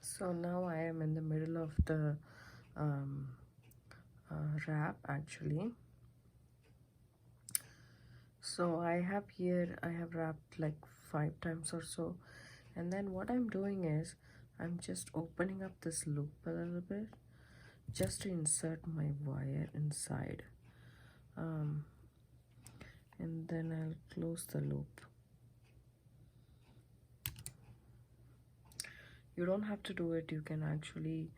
So now I am in the middle of the um, wrap actually. So I have wrapped like 5 times or so, and then what I'm doing is I'm just opening up this loop a little bit just to insert my wire inside, and then I'll close the loop. You don't have to do it, you can actually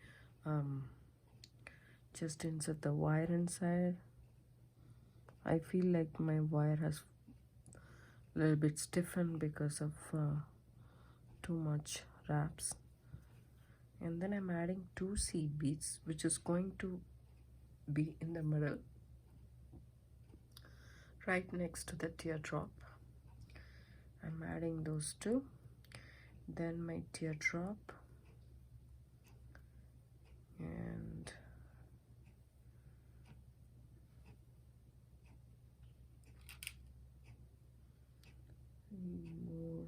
just insert the wire inside. I feel like my wire has a little bit stiffened because of too much wraps. And then I'm adding 2 seed beads, which is going to be in the middle right next to the teardrop. I'm adding those 2, then my teardrop, and more.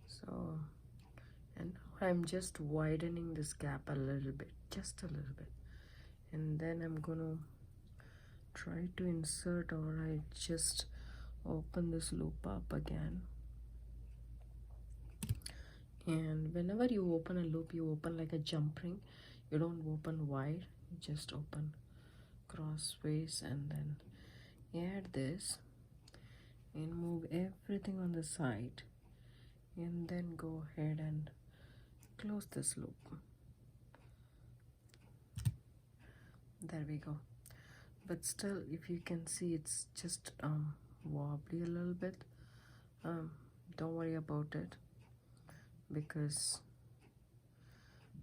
So, and now I'm just widening this gap a little bit, just a little bit, and then I'm gonna try to insert, or I just open this loop up again. And whenever you open a loop, you open like a jump ring. You don't open wide, you just open crossways, and then add this and move everything on the side, and then go ahead and close this loop. There we go. But still, if you can see, it's just wobbly a little bit. Don't worry about it, because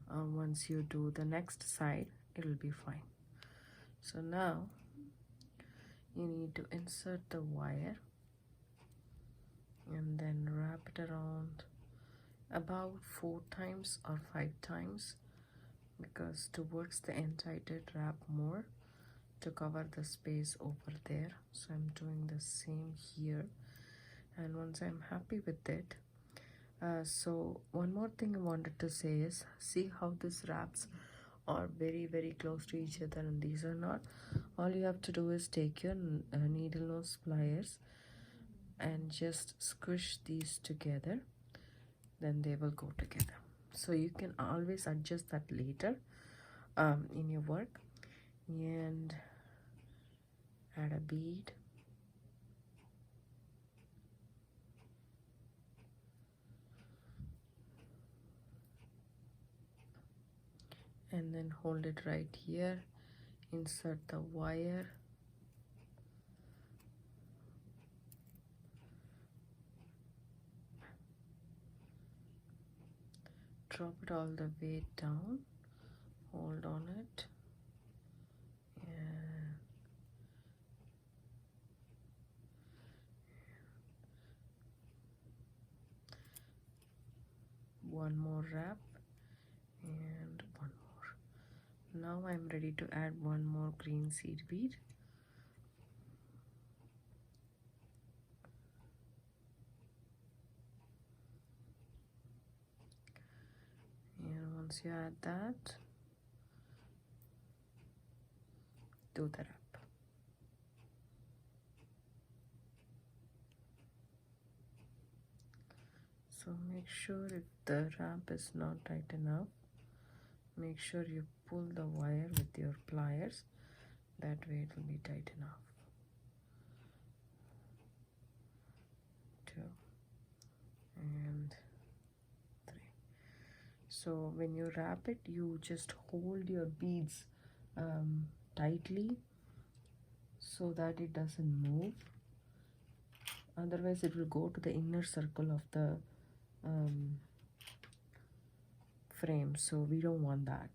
once you do the next side, it'll be fine. So now you need to insert the wire and then wrap it around about 4 times or 5 times, because towards the end I did wrap more to cover the space over there. So I'm doing the same here, and once I'm happy with it, so one more thing I wanted to say is, see how these wraps are very close to each other and these are not. All you have to do is take your needle nose pliers and just squish these together, then they will go together. So you can always adjust that later in your work. And add a bead, and then hold it right here, insert the wire, drop it all the way down, hold on it, and one more wrap, and one more. Now I'm ready to add one more green seed bead. And once you add that, do the wrap. So make sure if the wrap is not tight enough, make sure you pull the wire with your pliers, that way it will be tight enough. 2 and 3. So when you wrap it, you just hold your beads tightly so that it doesn't move, otherwise it will go to the inner circle of the frame, so we don't want that.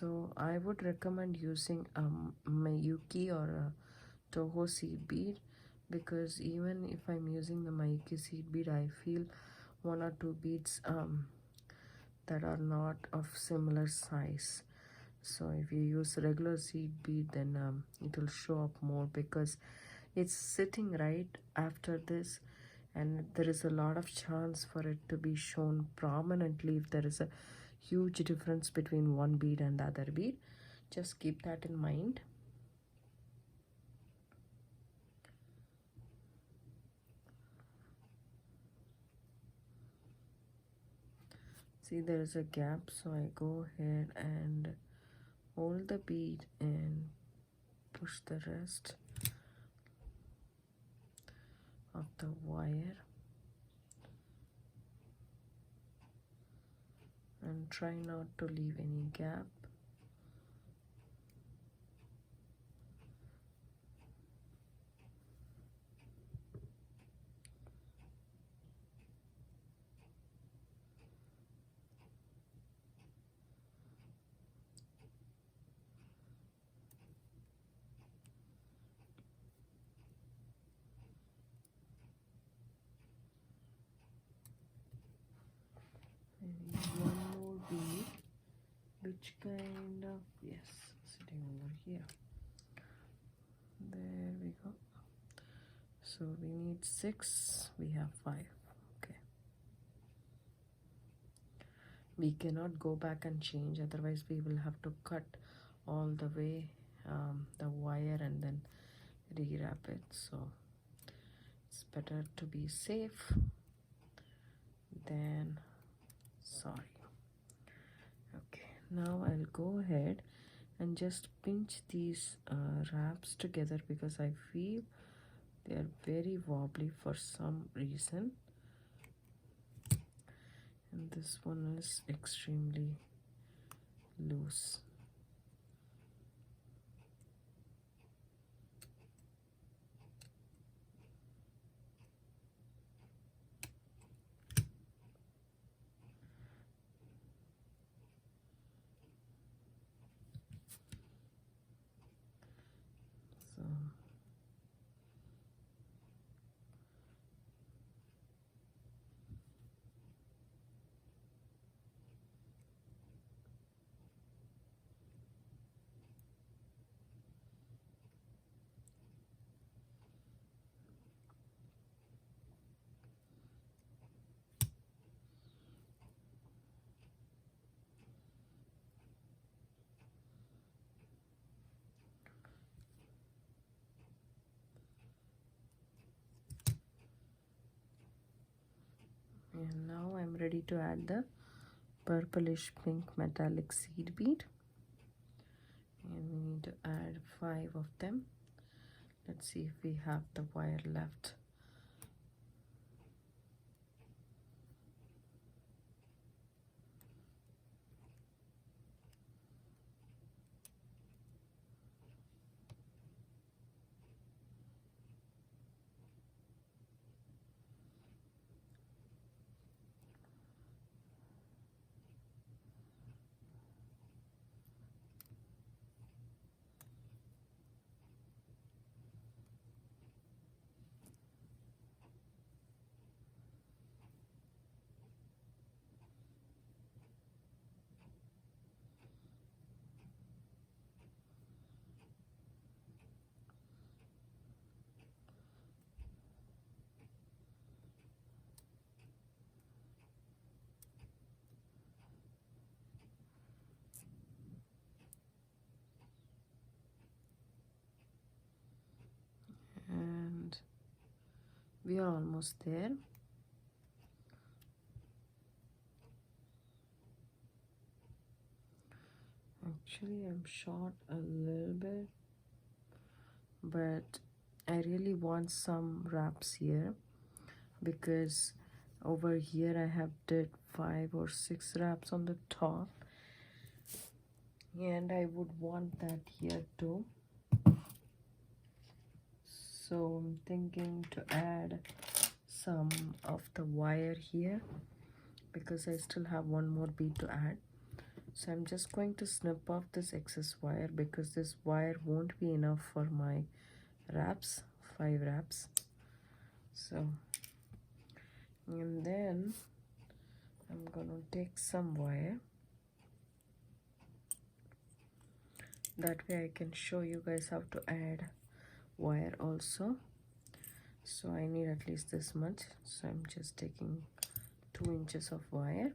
So I would recommend using Mayuki or a Toho seed bead, because even if I'm using the Mayuki seed bead, I feel one or two beads that are not of similar size. So if you use regular seed bead, then it will show up more, because it's sitting right after this, and there is a lot of chance for it to be shown prominently if there is a huge difference between one bead and the other bead. Just keep that in mind. See, there is a gap, so I go ahead and hold the bead and push the rest of the wire, and try not to leave any gap. I need one more bead, which kind of, yes, sitting over here. There we go. So we need 6, we have 5. Okay, we cannot go back and change, otherwise we will have to cut all the way the wire and then rewrap it. So it's better to be safe than sorry. Okay, now I'll go ahead and just pinch these wraps together, because I feel they are very wobbly for some reason, and this one is extremely loose. So and now I'm ready to add the purplish pink metallic seed bead, and we need to add 5 of them. Let's see if we have the wire left. And we are almost there. Actually, I'm short a little bit, but I really want some wraps here, because over here I have did 5 or 6 wraps on the top, and I would want that here too. So I'm thinking to add some of the wire here, because I still have one more bead to add. So I'm just going to snip off this excess wire because this wire won't be enough for my wraps, 5 wraps. So, and then I'm gonna take some wire. That way I can show you guys how to add wire also. So I need at least this much. So I'm just taking 2 inches of wire.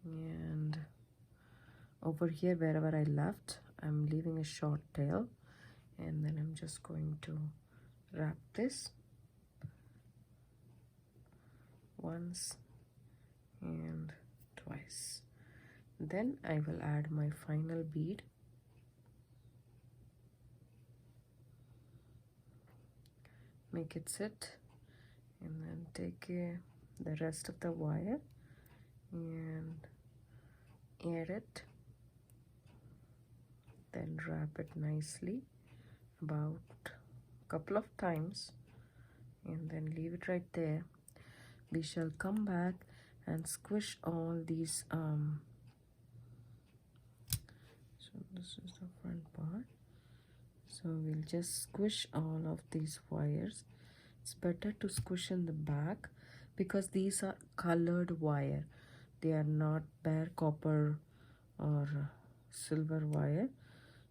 And over here, wherever I left, I'm leaving a short tail. And then I'm just going to wrap this once and twice. Then I will add my final bead. Make it sit, and then take the rest of the wire and add it, then wrap it nicely about a couple of times and then leave it right there. We shall come back and squish all these so this is the front part. So we'll just squish all of these wires. It's better to squish in the back because these are colored wire. They are not bare copper or silver wire.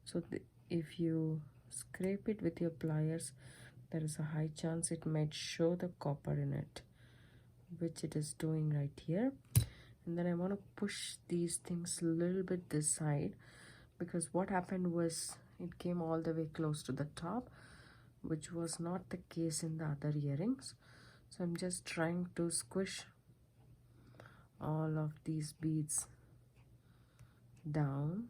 So if you scrape it with your pliers, there is a high chance it might show the copper in it, which it is doing right here. And then I want to push these things a little bit this side, because what happened was it came all the way close to the top, which was not the case in the other earrings. So I'm just trying to squish all of these beads down.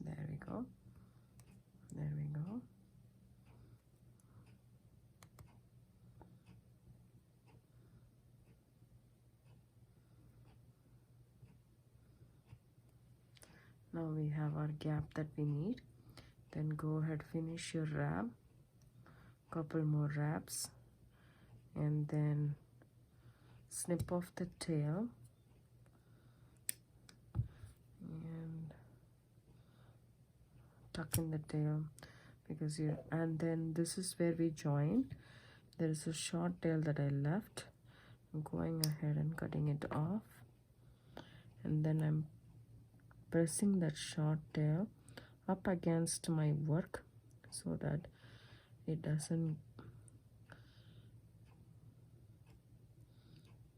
There we go. There we go. Now we have our gap that we need. Then go ahead, finish your wrap, couple more wraps, and then snip off the tail and tuck in the tail, because you, and then this is where we join. There is a short tail that I left. I'm going ahead and cutting it off, and then I'm pressing that short tail up against my work so that it doesn't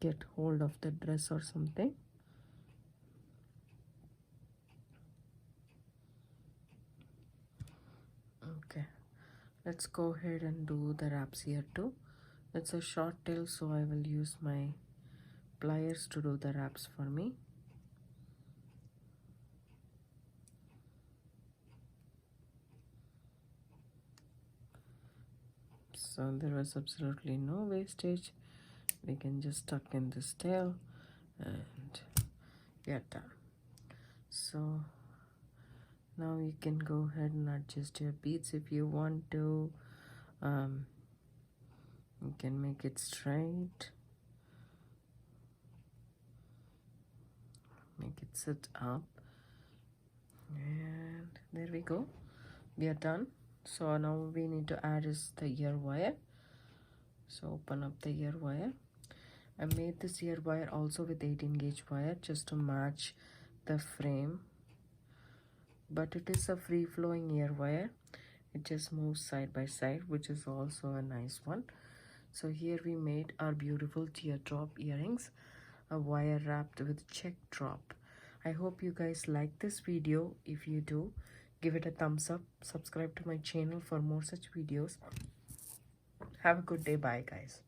get hold of the dress or something. Okay, let's go ahead and do the wraps here too. It's a short tail, so I will use my pliers to do the wraps for me. So there was absolutely no wastage. We can just tuck in this tail and we are done. So now you can go ahead and adjust your beads if you want to. You can make it straight, make it sit up, and there we go. We are done. So now we need to add is the ear wire. So open up the ear wire. I made this ear wire also with 18 gauge wire just to match the frame, but it is a free flowing ear wire. It just moves side by side, which is also a nice one. So here we made our beautiful teardrop earrings, a wire wrapped with check drop. I hope you guys like this video. If you do, give it a thumbs up, subscribe to my channel for more such videos. Have a good day. Bye guys.